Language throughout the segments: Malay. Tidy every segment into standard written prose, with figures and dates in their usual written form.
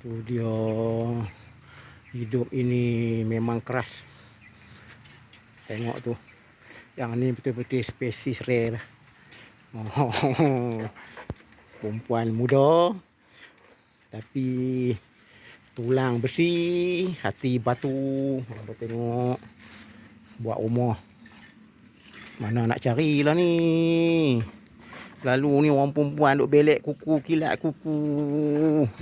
Tu dia, hidup ini memang keras. Tengok tu, yang ni betul-betul spesies rare. Perempuan muda tapi tulang besi, hati batu. Tengok, buat rumah. Mana nak carilah ni. Lalu ni orang perempuan duk belek kuku, kilat kuku,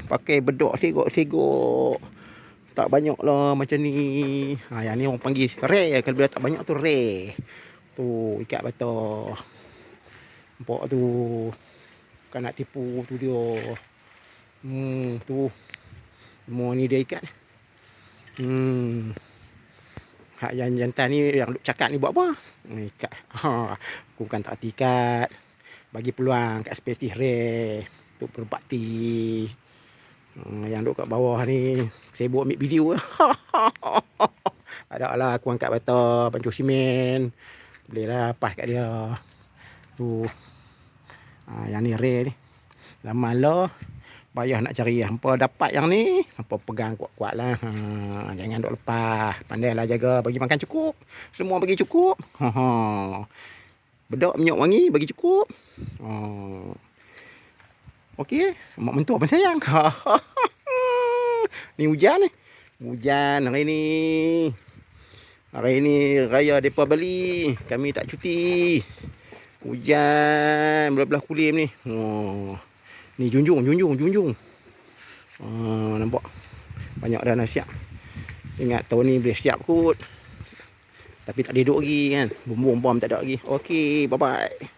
pakai bedok segok-segok. Tak banyak lah macam ni. Yang ni orang panggil rare. Kalau bila tak banyak tu rare. Tu ikat batah. Nampak tu. Bukan nak tipu tu dia. Tu. Semua ni dia ikat. Hak yang jantan ni, yang duk cakap ni buat apa? Ikat. Aku bukan tak hati ikat. Bagi peluang kat spesies rare untuk berbakti. Yang duk kat bawah ni sibuk ambil video. Ada lah aku angkat bata, pancur simen. Boleh lah pas kat dia. Tu. Yang ni rare ni. Zaman lah payah nak cari. Hampa dapat yang ni, hampa pegang kuat-kuat lah. Jangan duk lepas. Pandailah jaga, bagi makan cukup. Semua bagi cukup. Bedok minyak wangi bagi cukup. Okey, mak mentua pun sayang. Ni hujan ni. Hujan hari ni. Hari ni raya depa Bali. Kami tak cuti. Hujan belah-belah kulim ni. Ni junjung. Nampak. Banyak dah nak siap. Ingat tahun ni boleh siap kot. Tapi tak ada duduk lagi kan. Bom tak ada lagi. Okey, bye-bye.